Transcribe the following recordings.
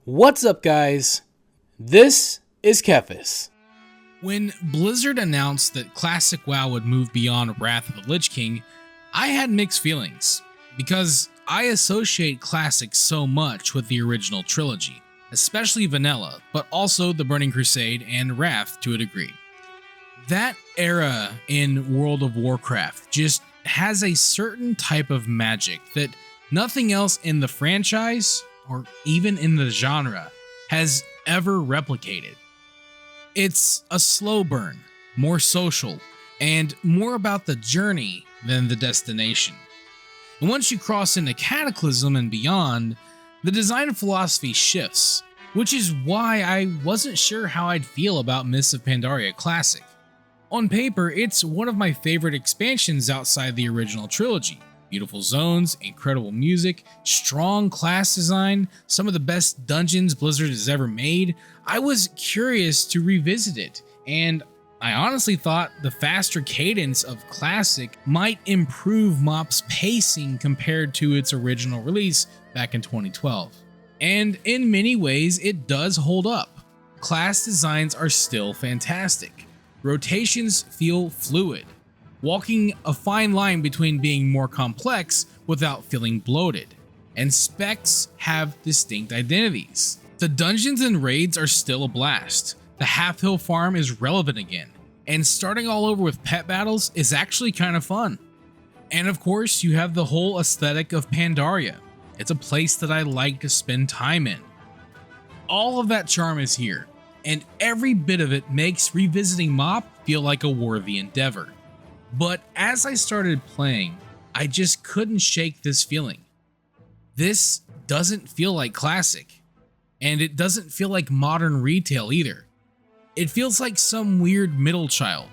What's up, guys? This is Kephas. When Blizzard announced that Classic WoW would move beyond Wrath of the Lich King, I had mixed feelings, because I associate Classic so much with the original trilogy, especially Vanilla, but also the Burning Crusade and Wrath to a degree. That era in World of Warcraft just has a certain type of magic that nothing else in the franchise, or even in the genre, has ever replicated. It's a slow burn, more social, and more about the journey than the destination. And once you cross into Cataclysm and beyond, the design philosophy shifts, which is why I wasn't sure how I'd feel about Mists of Pandaria Classic. On paper, it's one of my favorite expansions outside the original trilogy. Beautiful zones, incredible music, strong class design, some of the best dungeons Blizzard has ever made. I was curious to revisit it, and I honestly thought the faster cadence of Classic might improve MoP's pacing compared to its original release back in 2012. And in many ways, it does hold up. Class designs are still fantastic. Rotations feel fluid, walking a fine line between being more complex without feeling bloated, and specs have distinct identities. The dungeons and raids are still a blast, the half-hill farm is relevant again, and starting all over with pet battles is actually kind of fun. And of course, you have the whole aesthetic of Pandaria. It's a place that I like to spend time in. All of that charm is here, and every bit of it makes revisiting MoP feel like a worthy endeavor. But as I started playing, I just couldn't shake this feeling. This doesn't feel like Classic, and it doesn't feel like modern retail either. It feels like some weird middle child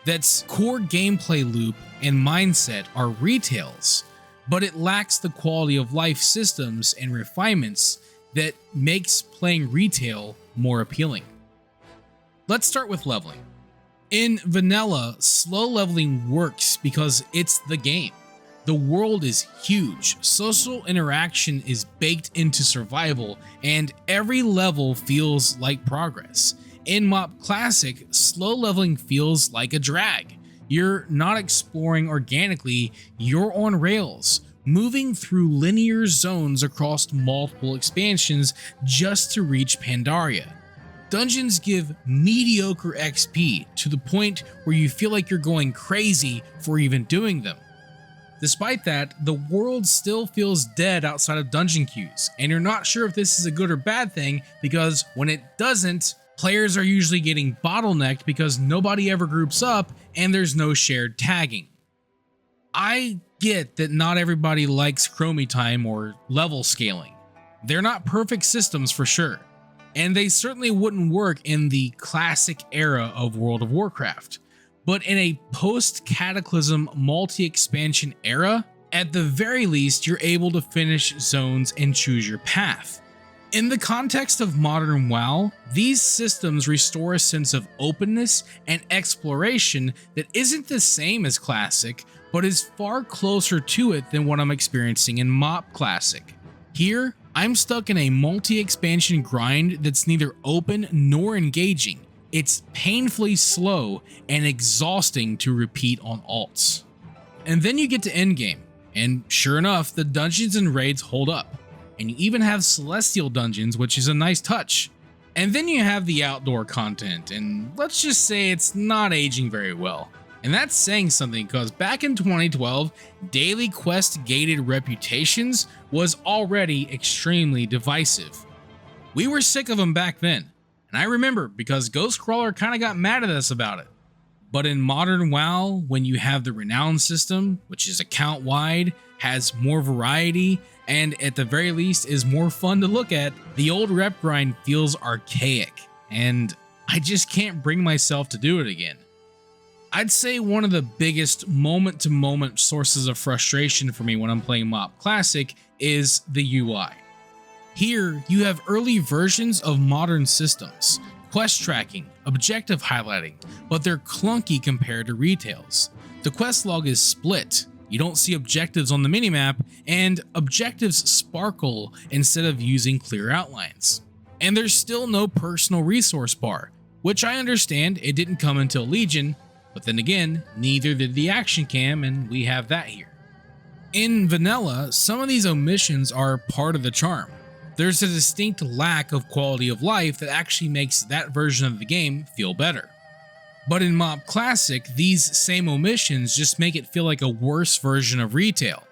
that's core gameplay loop and mindset are retails, but it lacks the quality of life systems and refinements that makes playing retail more appealing. Let's start with leveling. In Vanilla, slow leveling works because it's the game. The world is huge, social interaction is baked into survival, and every level feels like progress. In MoP Classic, slow leveling feels like a drag. You're not exploring organically, you're on rails, moving through linear zones across multiple expansions just to reach Pandaria. Dungeons give mediocre XP to the point where you feel like you're going crazy for even doing them. Despite that, the world still feels dead outside of dungeon queues, and you're not sure if this is a good or bad thing because when it doesn't, players are usually getting bottlenecked because nobody ever groups up and there's no shared tagging. I get that not everybody likes chromie time or level scaling. They're not perfect systems for sure. And they certainly wouldn't work in the classic era of World of Warcraft. But in a post-Cataclysm multi-expansion era, at the very least, you're able to finish zones and choose your path. In the context of modern WoW, these systems restore a sense of openness and exploration that isn't the same as Classic, but is far closer to it than what I'm experiencing in MoP Classic. Here, I'm stuck in a multi-expansion grind that's neither open nor engaging. It's painfully slow and exhausting to repeat on alts. And then you get to Endgame, and sure enough, the dungeons and raids hold up. And you even have celestial dungeons, which is a nice touch. And then you have the outdoor content, and let's just say it's not aging very well. And that's saying something because back in 2012, daily quest gated reputations was already extremely divisive. We were sick of them back then, and I remember because Ghostcrawler kind of got mad at us about it. But in modern WoW, when you have the renown system, which is account wide, has more variety, and at the very least is more fun to look at, the old rep grind feels archaic, and I just can't bring myself to do it again. I'd say one of the biggest moment-to-moment sources of frustration for me when I'm playing MoP Classic is the UI. Here, you have early versions of modern systems, quest tracking, objective highlighting, but they're clunky compared to retails. The quest log is split. You don't see objectives on the minimap, and objectives sparkle instead of using clear outlines. And there's still no personal resource bar, which I understand it didn't come until Legion, but then again, neither did the action cam, and we have that here. In vanilla, some of these omissions are part of the charm. There's a distinct lack of quality of life that actually makes that version of the game feel better. But in MoP Classic, these same omissions just make it feel like a worse version of retail.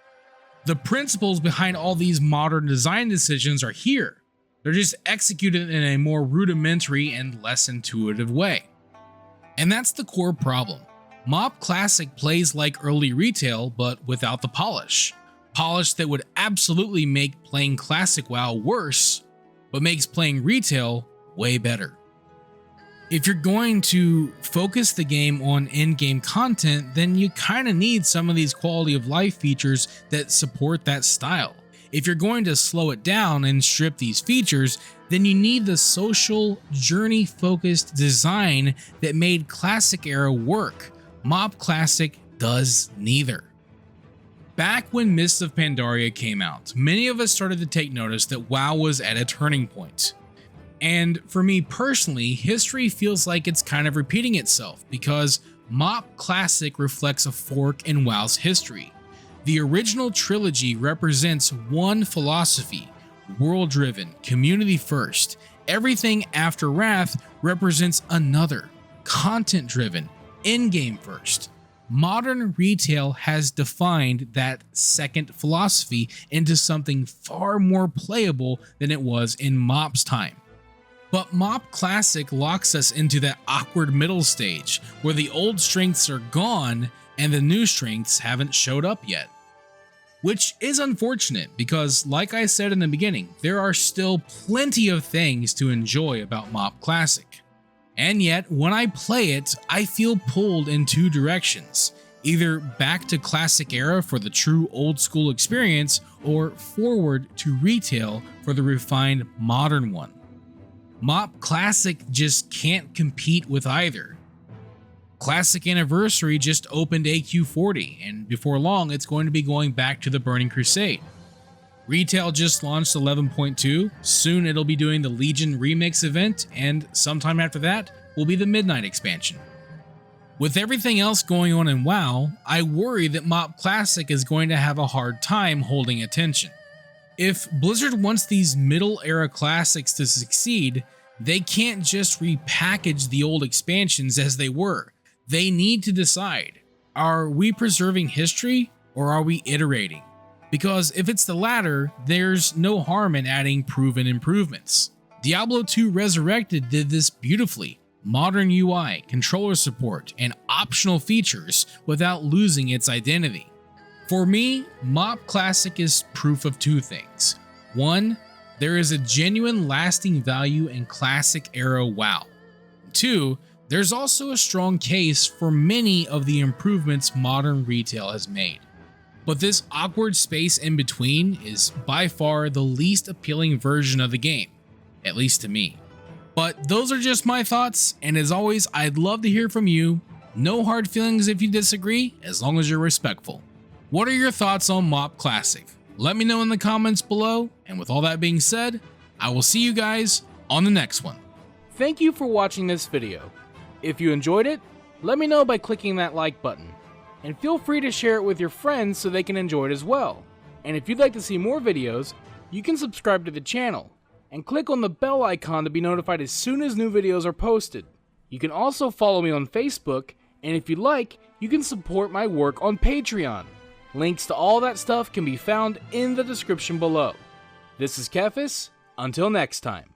The principles behind all these modern design decisions are here. They're just executed in a more rudimentary and less intuitive way. And that's the core problem. MoP Classic plays like early retail, but without the polish. Polish that would absolutely make playing Classic WoW worse, but makes playing retail way better. If you're going to focus the game on endgame content, then you kinda need some of these quality of life features that support that style. If you're going to slow it down and strip these features, then you need the social, journey-focused design that made Classic era work. MoP Classic does neither. Back when Mists of Pandaria came out, many of us started to take notice that WoW was at a turning point. And for me personally, history feels like it's kind of repeating itself because MoP Classic reflects a fork in WoW's history. The original trilogy represents one philosophy, world-driven, community-first. Everything after Wrath represents another, content-driven, endgame first. Modern retail has defined that second philosophy into something far more playable than it was in MoP's time. But MoP Classic locks us into that awkward middle stage where the old strengths are gone and the new strengths haven't showed up yet. Which is unfortunate because, like I said in the beginning, there are still plenty of things to enjoy about MoP Classic. And yet, when I play it, I feel pulled in two directions, either back to Classic era for the true old school experience, or forward to retail for the refined modern one. MoP Classic just can't compete with either. Classic Anniversary just opened AQ40, and before long it's going to be going back to the Burning Crusade. Retail just launched 11.2, soon it'll be doing the Legion Remix event, and sometime after that will be the Midnight expansion. With everything else going on in WoW, I worry that MoP Classic is going to have a hard time holding attention. If Blizzard wants these middle era classics to succeed, they can't just repackage the old expansions as they were. They need to decide, are we preserving history or are we iterating? Because if it's the latter, there's no harm in adding proven improvements. Diablo 2 Resurrected did this beautifully. Modern UI, controller support, and optional features without losing its identity. For me, MoP Classic is proof of two things. One, there is a genuine lasting value in Classic era WoW. Two, there's also a strong case for many of the improvements modern retail has made. But this awkward space in between is by far the least appealing version of the game, at least to me. But those are just my thoughts, and as always, I'd love to hear from you. No hard feelings if you disagree, as long as you're respectful. What are your thoughts on MoP Classic? Let me know in the comments below, and with all that being said, I will see you guys on the next one. Thank you for watching this video. If you enjoyed it, let me know by clicking that like button. And feel free to share it with your friends so they can enjoy it as well. And if you'd like to see more videos, you can subscribe to the channel, and click on the bell icon to be notified as soon as new videos are posted. You can also follow me on Facebook, and if you'd like, you can support my work on Patreon. Links to all that stuff can be found in the description below. This is Kephas, until next time.